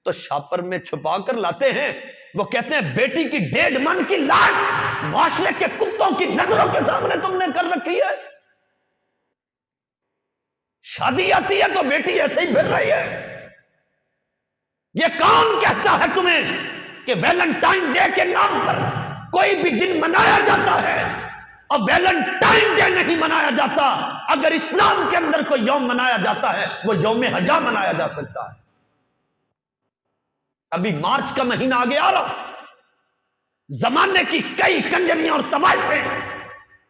تو شاپر میں چھپا کر لاتے ہیں. وہ کہتے ہیں بیٹی کی 1.5 من کی لاش معاشرے کے کتوں کی نظروں کے سامنے تم نے کر رکھی ہے. شادی آتی ہے تو بیٹی ایسے ہی پھر رہی ہے. یہ کون کہتا ہے تمہیں کہ ویلنٹائن ڈے کے نام پر کوئی بھی دن منایا جاتا ہے؟ اور ویلنٹائن ڈے نہیں منایا جاتا. اگر اسلام کے اندر کوئی یوم منایا جاتا ہے وہ یوم حجا منایا جا سکتا ہے. ابھی مارچ کا مہینہ آگے آ رہا, زمانے کی کئی کنجریاں اور طوائفیں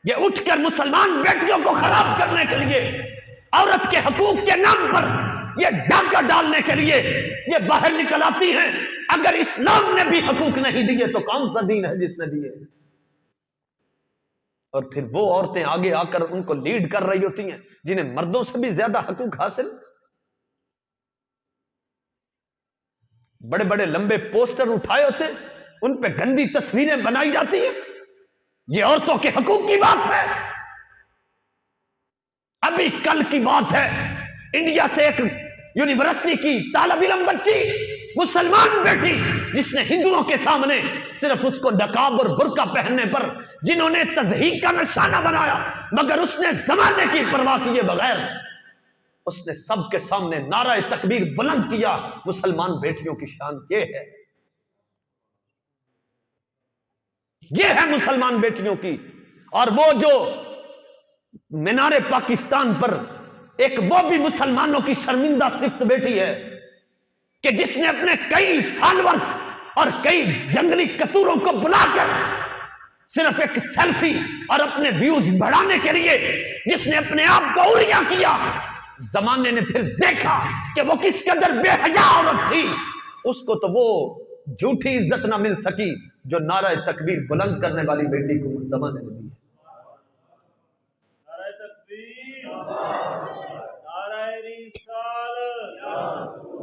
یہ اٹھ کر مسلمان بیٹیوں کو خراب کرنے کے لیے, عورت کے حقوق کے نام پر یہ ڈاکہ ڈالنے کے لیے یہ باہر نکل آتی ہیں. اگر اسلام نے بھی حقوق نہیں دیے تو کون سا دین ہے جس نے دیے؟ اور پھر وہ عورتیں آگے آ کر ان کو لیڈ کر رہی ہوتی ہیں جنہیں مردوں سے بھی زیادہ حقوق حاصل. بڑے بڑے لمبے پوسٹر اٹھائے ہوتے, ان پہ گندی تصویریں بنائی جاتی ہیں. یہ عورتوں کے حقوق کی بات ہے. ابھی کل کی بات ہے, انڈیا سے ایک یونیورسٹی کی طالب علم بچی, مسلمان بیٹی, جس نے ہندوؤں کے سامنے صرف اس کو نقاب اور برقع پہننے پر جنہوں نے تضحیک کا نشانہ بنایا, مگر اس نے زمانے کی پرواہ کیے بغیر اس نے سب کے سامنے نعرہ تکبیر بلند کیا. مسلمان بیٹیوں کی شان یہ ہے, یہ ہے مسلمان بیٹیوں کی. اور وہ جو مینار پاکستان پر ایک وہ بھی مسلمانوں کی شرمندہ صفت بیٹی ہے کہ جس نے اپنے کئی فالورز اور کئی جنگلی کتوروں کو بلا کر صرف ایک سیلفی اور اپنے ویوز بڑھانے کے لیے جس نے اپنے آپ کو اڑیا کیا. زمانے نے پھر دیکھا کہ وہ کس قدر بے حیا عورت تھی. اس کو تو وہ جھوٹی عزت نہ مل سکی جو نعرہ تکبیر بلند کرنے والی بیٹی کو زمانے نے دی. نعرہ تکبیر، نعرہ رسالت،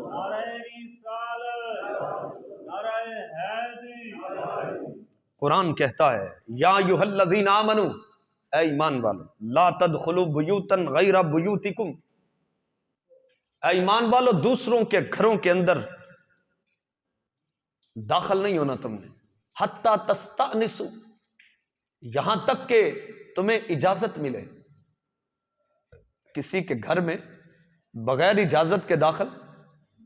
نعرہ رسالت، نعرہ حیدری. قرآن کہتا ہے یا ایھا الذین آمنوا, اے ایمان والو, لا تدخلوا بیوتا غیر بیوتکم, اے ایمان والو دوسروں کے گھروں کے اندر داخل نہیں ہونا تم نے, حتی تستأنسوا, یہاں تک کہ تمہیں اجازت ملے. کسی کے گھر میں بغیر اجازت کے داخل,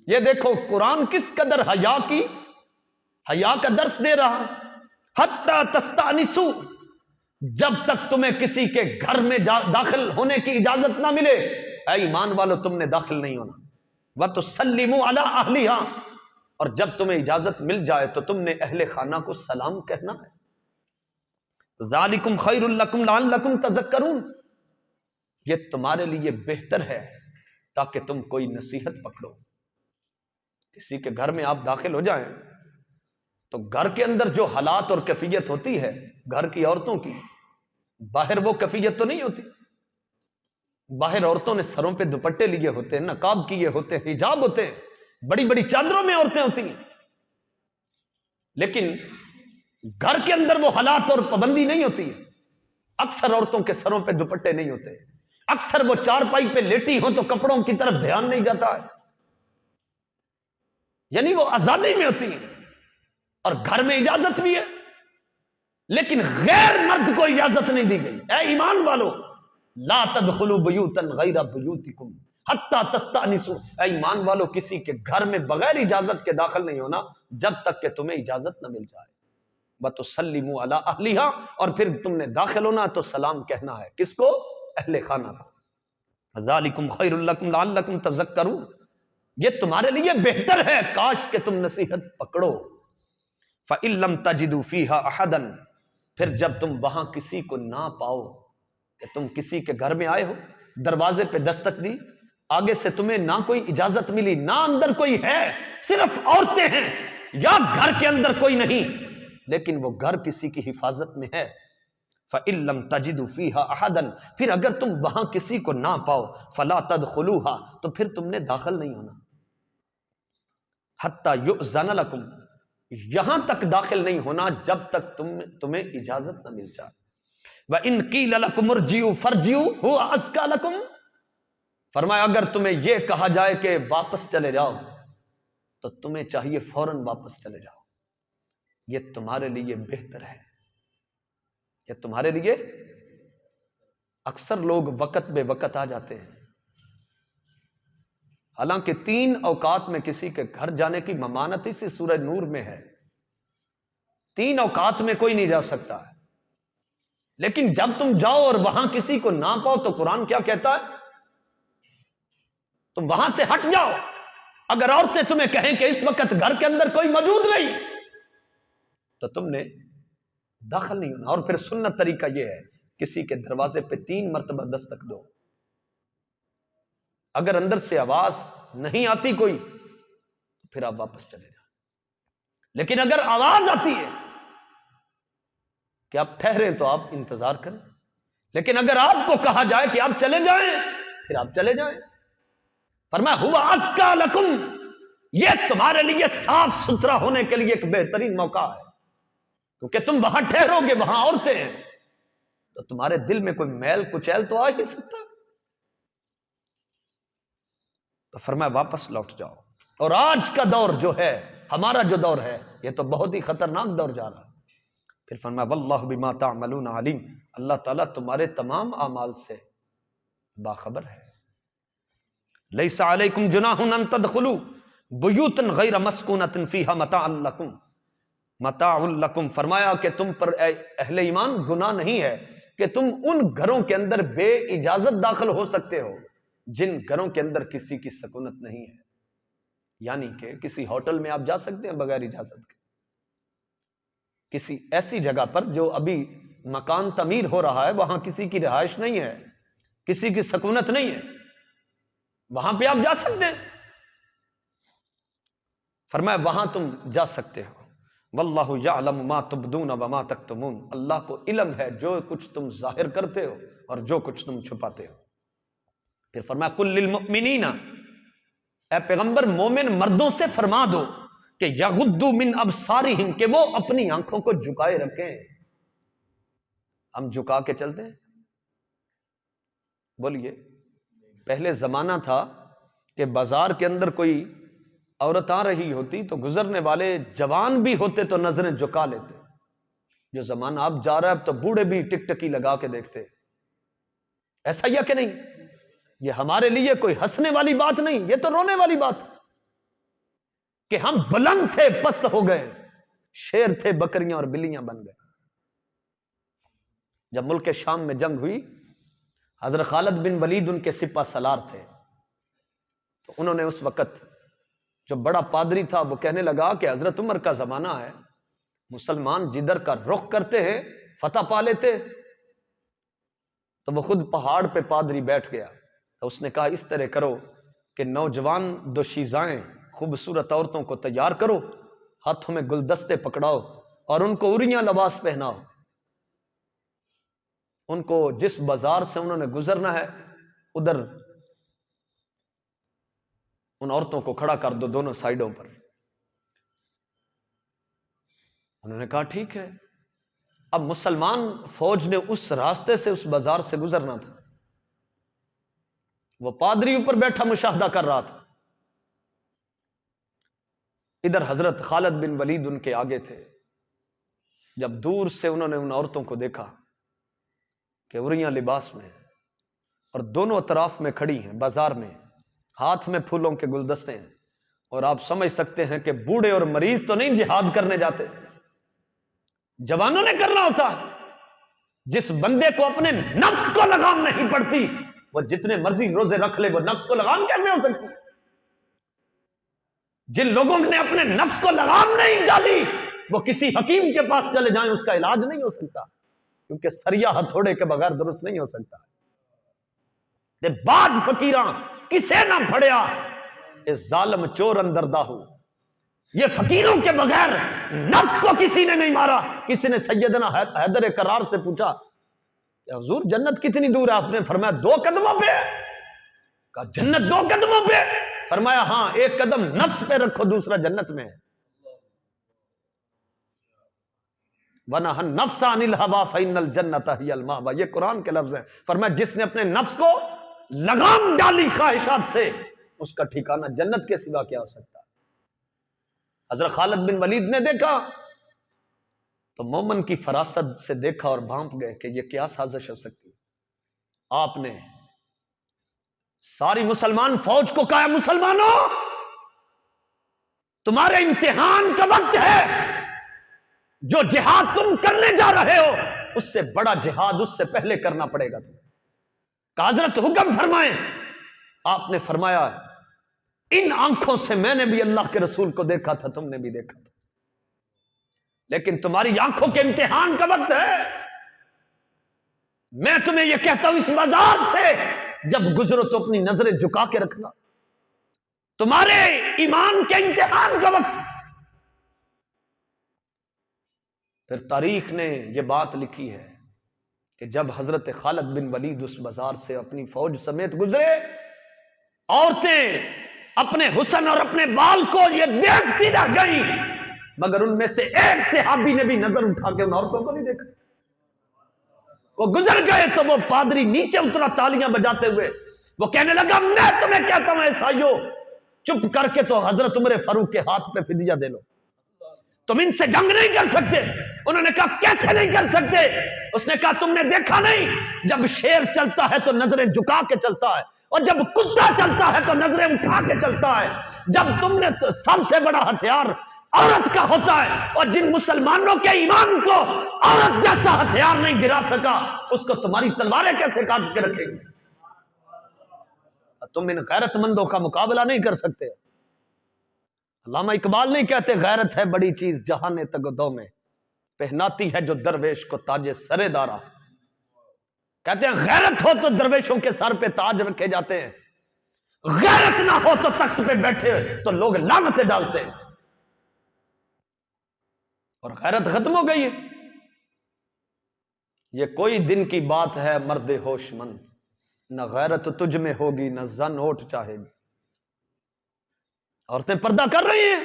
یہ دیکھو قرآن کس قدر حیا کا درس دے رہا. حتی تستأنسوا, جب تک تمہیں کسی کے گھر میں داخل ہونے کی اجازت نہ ملے, اے ایمان والو تم نے داخل نہیں ہونا. وَتُسَلِّمُوا عَلَىٰ أَهْلِهَا, اور جب تمہیں اجازت مل جائے تو تم نے اہل خانہ کو سلام کہنا ہے. ذَلِكُمْ خَيْرٌ لَكُمْ لَعَلَّكُمْ تَذَكَّرُونَ, یہ تمہارے لیے بہتر ہے تاکہ تم کوئی نصیحت پکڑو. کسی کے گھر میں آپ داخل ہو جائیں تو گھر کے اندر جو حالات اور کیفیت ہوتی ہے گھر کی عورتوں کی, باہر وہ کیفیت تو نہیں ہوتی. باہر عورتوں نے سروں پہ دوپٹے لیے ہوتے ہیں, نقاب کیے ہوتے ہیں, حجاب ہوتے ہیں, بڑی بڑی چادروں میں عورتیں ہوتی ہیں, لیکن گھر کے اندر وہ حالات اور پابندی نہیں ہوتی ہے. اکثر عورتوں کے سروں پہ دوپٹے نہیں ہوتے, اکثر وہ چارپائی پہ لیٹی ہوں تو کپڑوں کی طرف دھیان نہیں جاتا ہے, یعنی وہ آزادی میں ہوتی ہیں. اور گھر میں اجازت بھی ہے لیکن غیر مرد کو اجازت نہیں دی گئی. اے ایمان والو لا تدخلوا بیوتا غیر بیوتکم حتی تستأنسوا, اے ایمان والو کسی کے گھر میں بغیر اجازت کے داخل نہیں ہونا جب تک کہ تمہیں اجازت نہ مل جائے. وَتُسَلِّمُوا عَلَىٰ أَهْلِهَا, اور پھر تم نے داخل ہونا تو سلام کہنا ہے. کس کو؟ اہل خانہ کو. ذَلِكُمْ خَيْرٌ لَكُمْ لَعَلَّكُمْ تَذَكَّرُونَ, یہ تمہارے لیے بہتر ہے کاش کہ تم نصیحت پکڑو. فَإِن لَّمْ تَجِدُوا فِيهَا أَحَدًا, پھر جب تم وہاں کسی کو نہ پاؤ, کہ تم کسی کے گھر میں آئے ہو, دروازے پہ دستک دی, آگے سے تمہیں نہ کوئی اجازت ملی, نہ اندر کوئی ہے, صرف عورتیں ہیں, یا گھر کے اندر کوئی نہیں لیکن وہ گھر کسی کی حفاظت میں ہے. فَإِن لَّمْ تَجِدُوا فِيهَا أَحَدًا, پھر اگر تم وہاں کسی کو نہ پاؤ, فَلَا تَدْخُلُوهَا, تو پھر تم نے داخل نہیں ہونا. حَتَّى يُؤْذَنَ لَكُمْ, یہاں تک داخل نہیں ہونا جب تک تمہیں اجازت نہ مل جائے. وَإِن قِيلَ لَكُمُ ارْجِعُوا فَارْجِعُوا هُوَ أَزْكَىٰ لَكُمْ, فرمایا اگر تمہیں یہ کہا جائے کہ واپس چلے جاؤ تو تمہیں چاہیے فوراً واپس چلے جاؤ، یہ تمہارے لیے بہتر ہے، یہ تمہارے لیے۔ اکثر لوگ وقت بے وقت آ جاتے ہیں، حالانکہ 3 اوقات میں کسی کے گھر جانے کی ممانت اسی سورہ نور میں ہے، 3 اوقات میں کوئی نہیں جا سکتا ہے، لیکن جب تم جاؤ اور وہاں کسی کو نہ پاؤ تو قرآن کیا کہتا ہے؟ تم وہاں سے ہٹ جاؤ۔ اگر عورتیں تمہیں کہیں کہ اس وقت گھر کے اندر کوئی موجود نہیں تو تم نے داخل نہیں ہونا۔ اور پھر سنت طریقہ یہ ہے، کسی کے دروازے پہ 3 مرتبہ دستک دو، اگر اندر سے آواز نہیں آتی کوئی تو پھر آپ واپس چلے جائیں، لیکن اگر آواز آتی ہے کہ آپ ٹھہریں تو آپ انتظار کریں، لیکن اگر آپ کو کہا جائے کہ آپ چلے جائیں پھر آپ چلے جائیں۔ فرمایا ہوا ازکا لکم، یہ تمہارے لیے صاف ستھرا ہونے کے لیے ایک بہترین موقع ہے، کیونکہ تم وہاں ٹھہرو گے، وہاں عورتیں ہیں تو تمہارے دل میں کوئی میل کچیل تو آ ہی سکتا۔ تو فرمایا واپس لوٹ جاؤ۔ اور آج کا دور جو ہے، ہمارا جو دور ہے، یہ تو بہت ہی خطرناک دور جا رہا ہے۔ پھر فرمایا واللہ بما تعملون علیم، اللہ تعالیٰ تمہارے تمام اعمال سے باخبر ہے۔ لیس علیکم جناح ان تدخلوا بیوتا غیر مسکونۃ فیہا متاع لکم، فرمایا کہ تم پر اے اہل ایمان گناہ نہیں ہے کہ تم ان گھروں کے اندر بے اجازت داخل ہو سکتے ہو جن گھروں کے اندر کسی کی سکونت نہیں ہے، یعنی کہ کسی ہوٹل میں آپ جا سکتے ہیں بغیر اجازت کے، کسی ایسی جگہ پر جو ابھی مکان تعمیر ہو رہا ہے، وہاں کسی کی رہائش نہیں ہے، کسی کی سکونت نہیں ہے، وہاں پہ آپ جا سکتے ہیں۔ فرمایا وہاں تم جا سکتے ہو، واللہ یعلم ما تبدون وما تکتمون، اللہ کو علم ہے جو کچھ تم ظاہر کرتے ہو اور جو کچھ تم چھپاتے ہو۔ پھر فرمایا قل للمؤمنین، اے پیغمبر مومن مردوں سے فرما دو کہ یغضوا من ابصارہم، کہ وہ اپنی آنکھوں کو جھکائے رکھیں۔ ہم جھکا کے چلتے ہیں؟ بولیے، پہلے زمانہ تھا کہ بازار کے اندر کوئی عورت آ رہی ہوتی تو گزرنے والے جوان بھی ہوتے تو نظریں جھکا لیتے۔ جو زمانہ اب جا رہا ہے اب تو بوڑھے بھی ٹک ٹکی لگا کے دیکھتے۔ ایسا یا کہ نہیں؟ یہ ہمارے لیے کوئی ہنسنے والی بات نہیں، یہ تو رونے والی بات کہ ہم بلند تھے پست ہو گئے، شیر تھے بکریاں اور بلیاں بن گئے۔ جب ملک شام میں جنگ ہوئی، حضرت خالد بن ولید ان کے سپہ سالار تھے، تو انہوں نے اس وقت جو بڑا پادری تھا وہ کہنے لگا کہ حضرت عمر کا زمانہ ہے، مسلمان جدھر کا رخ کرتے ہیں فتح پا لیتے۔ تو وہ خود پہاڑ پہ پادری بیٹھ گیا، تو اس نے کہا اس طرح کرو کہ نوجوان دوشیزائیں خوبصورت عورتوں کو تیار کرو، ہاتھوں میں گلدستے پکڑاؤ اور ان کو عریاں لباس پہناؤ، ان کو جس بازار سے انہوں نے گزرنا ہے ادھر ان عورتوں کو کھڑا کر دو دونوں سائیڈوں پر۔ انہوں نے کہا ٹھیک ہے۔ اب مسلمان فوج نے اس راستے سے اس بازار سے گزرنا تھا، وہ پادری اوپر بیٹھا مشاہدہ کر رہا تھا، ادھر حضرت خالد بن ولید ان کے آگے تھے۔ جب دور سے انہوں نے ان عورتوں کو دیکھا کہ عریاں لباس میں اور دونوں اطراف میں کھڑی ہیں بازار میں، ہاتھ میں پھولوں کے گلدستے ہیں، اور آپ سمجھ سکتے ہیں کہ بوڑھے اور مریض تو نہیں جہاد کرنے جاتے، جوانوں نے کرنا ہوتا۔ جس بندے کو اپنے نفس کو لگام نہیں پڑتی وہ جتنے مرضی روزے رکھ لے، وہ نفس کو لگام کیسے ہو سکتی؟ جن لوگوں نے اپنے نفس کو لگام نہیں ڈالی وہ کسی حکیم کے پاس چلے جائیں اس کا علاج نہیں ہو سکتا، کیونکہ سریا ہتھوڑے کے بغیر درست نہیں ہو سکتا۔ باج فقیراں کسے نہ پھڑیا اس ظالم چور اندردہ ہو، یہ فقیروں کے بغیر نفس کو کسی نے نہیں مارا۔ کسی نے سیدنا حیدر کرار سے پوچھا کہ حضور جنت کتنی دور ہے؟ آپ نے فرمایا 2 قدموں پہ۔ کہا جنت 2 قدموں پہ؟ فرمایا ہاں، 1 قدم نفس پہ رکھو، دوسرا جنت میں ہے۔ وَنَهَا النَّفْسَ عَنِ الْهَوَىٰ فَإِنَّ الْجَنَّةَ هِيَ الْمَأْوَىٰ، یہ قرآن کے لفظ ہیں۔ فرمایا جس نے اپنے نفس کو لگام ڈالی خواہشات سے، اس کا ٹھکانہ جنت کے سوا کیا ہو سکتا ہے؟ حضرت خالد بن ولید نے دیکھا تو مومن کی فراست سے دیکھا اور بھانپ گئے کہ یہ کیا سازش ہو سکتی ہے. آپ نے ساری مسلمان فوج کو کہا مسلمانوں تمہارے امتحان کا وقت ہے، جو جہاد تم کرنے جا رہے ہو اس سے بڑا جہاد اس سے پہلے کرنا پڑے گا تمہیں. کہ حضرت حکم فرمائیں. آپ نے فرمایا ان آنکھوں سے میں نے بھی اللہ کے رسول کو دیکھا تھا، تم نے بھی دیکھا تھا، لیکن تمہاری آنکھوں کے امتحان کا وقت ہے. میں تمہیں یہ کہتا ہوں اس بازار سے جب گزرو تو اپنی نظریں جھکا کے رکھنا، تمہارے ایمان کے امتحان کا وقت. پھر تاریخ نے یہ بات لکھی ہے کہ جب حضرت خالد بن ولید اس بازار سے اپنی فوج سمیت گزرے، عورتیں اپنے حسن اور اپنے بال کو یہ دیکھتی رہ گئی، مگر ان میں سے ایک صحابی نے بھی نظر اٹھا کے ان عورتوں کو نہیں دیکھا. وہ گزر گئے تو وہ پادری نیچے اترا تالیاں بجاتے ہوئے، وہ کہنے لگا میں تمہیں کہتا ہوں عیسائیوں چپ کر کے تو حضرت عمر فاروق کے ہاتھ پہ فدیہ دے لو، تم ان سے جنگ نہیں کر سکتے. انہوں نے کہا کیسے نہیں کر سکتے؟ اس نے کہا تم نے دیکھا نہیں جب شیر چلتا ہے تو نظریں جھکا کے چلتا ہے، اور جب کتا چلتا ہے تو نظریں اٹھا کے چلتا ہے. جب تم نے تو سب سے بڑا ہتھیار عورت کا ہوتا ہے، اور جن مسلمانوں کے ایمان کو عورت جیسا ہتھیار نہیں گرا سکا اس کو تمہاری تلواریں کیسے کاٹ کے رکھیں گی؟ تم ان غیرت مندوں کا مقابلہ نہیں کر سکتے. علامہ اقبال نہیں کہتے غیرت ہے بڑی چیز جہان تگدو میں، پہناتی ہے جو درویش کو تاج سرے دارا. کہتے ہیں غیرت ہو تو درویشوں کے سر پہ تاج رکھے جاتے ہیں، غیرت نہ ہو تو تخت پہ بیٹھے تو لوگ لعنتیں ڈالتے ہیں. اور غیرت ختم ہو گئی ہے. یہ کوئی دن کی بات ہے مرد ہوش مند، نہ غیرت تجھ میں ہوگی نہ زن اوٹ چاہے گی. عورتیں پردہ کر رہی ہیں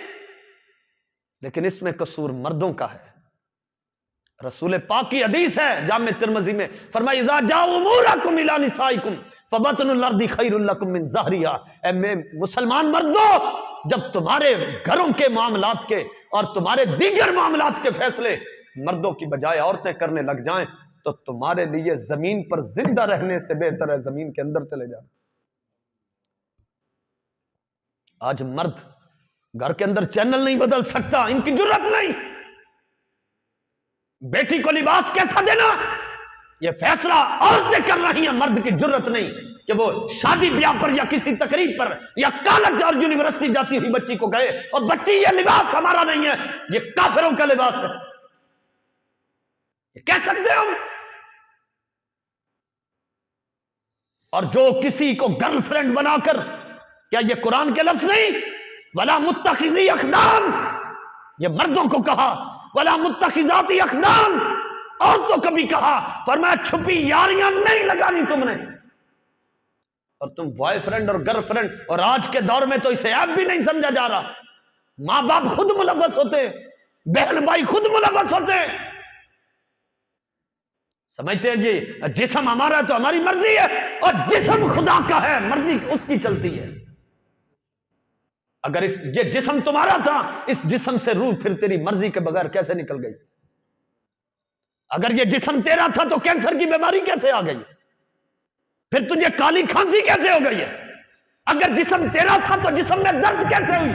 لیکن اس میں قصور مردوں کا ہے. رسول پاک کی حدیث ہے جامع ترمذی میں، فرمایا اذا جاء امورکم الی نسائکم فبطن الارض خیر لکم من ظہرها. اے مسلمان مردوں جب تمہارے گھروں کے معاملات کے اور تمہارے دیگر معاملات کے فیصلے مردوں کی بجائے عورتیں کرنے لگ جائیں تو تمہارے لیے زمین پر زندہ رہنے سے بہتر ہے زمین کے اندر چلے جانا. آج مرد گھر کے اندر چینل نہیں بدل سکتا، ان کی جرت نہیں. بیٹی کو لباس کیسا دینا یہ فیصلہ عورتیں کر رہی ہیں، مرد کی جرت نہیں کہ وہ شادی بیاہ پر یا کسی تقریب پر یا کالج اور یونیورسٹی جاتی ہوئی بچی کو کہے اور بچی یہ لباس ہمارا نہیں ہے، یہ کافروں کا لباس ہے. یہ کہہ سکتے ہم؟ اور جو کسی کو گرل فرینڈ بنا کر، کیا یہ قرآن کے لفظ نہیں؟ وَلَا مُتَّخِذِي اخدان، یہ مردوں کو کہا. وَلَا مُتَّخِذَاتِ اخدان، اور تو کبھی کہا فرمایا چھپی یاریاں نہیں لگانی تم نے. اور تم بوائے فرینڈ اور گرل فرینڈ، اور آج کے دور میں تو اسے عیب بھی نہیں سمجھا جا رہا. ماں باپ خود ملوث ہوتے، بہن بھائی خود ملوث ہوتے، سمجھتے ہیں جی جسم ہمارا ہے تو ہماری مرضی ہے، اور جسم خدا کا ہے مرضی اس کی چلتی ہے. اگر یہ جسم تمہارا تھا، اس جسم سے روح پھر تیری مرضی کے بغیر کیسے نکل گئی؟ اگر یہ جسم تیرا تھا تو کینسر کی بیماری کیسے آ گئی؟ پھر تجھے کالی کھانسی کیسے ہو گئی ہے؟ اگر جسم تیرا تھا تو جسم میں درد کیسے ہوئی؟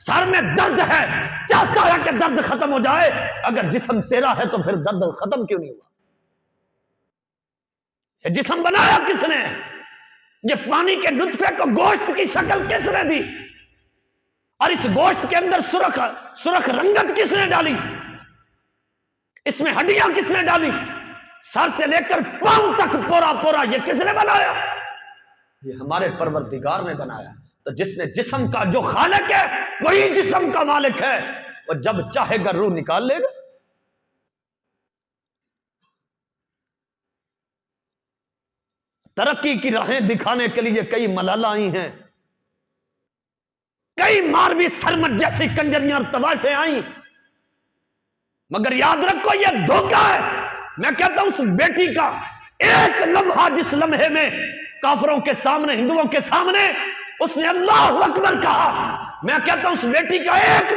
سر میں درد ہے، چاہتا ہے کہ درد ختم ہو جائے، اگر جسم تیرا ہے تو پھر درد ختم کیوں نہیں ہوا؟ یہ جسم بنایا کس نے؟ یہ پانی کے نطفے کو گوشت کی شکل کس نے دی؟ اور اس گوشت کے اندر سرخ رنگت کس نے ڈالی؟ اس میں ہڈیاں کس نے ڈالی؟ سر سے لے کر پاؤں تک پورا پورا یہ کس نے بنایا؟ یہ ہمارے پروردگار نے بنایا. تو جس نے جسم کا جو خالق ہے وہی جسم کا مالک ہے، اور جب چاہے گا روح نکال لے گا. ترقی کی راہیں دکھانے کے لیے کئی ملالہ آئی ہیں، کئی ماروی سرمت جیسی کنجریاں اور طوائفیں آئیں، مگر یاد رکھو یہ دھوکہ ہے. میں کہتا ہوں اس بیٹی کا ایک لمحہ جس لمحے میں کافروں کے سامنے، ہندوؤں کے سامنے اس نے اللہ اکبر کہا، میں کہتا ہوں اس بیٹی کا ایک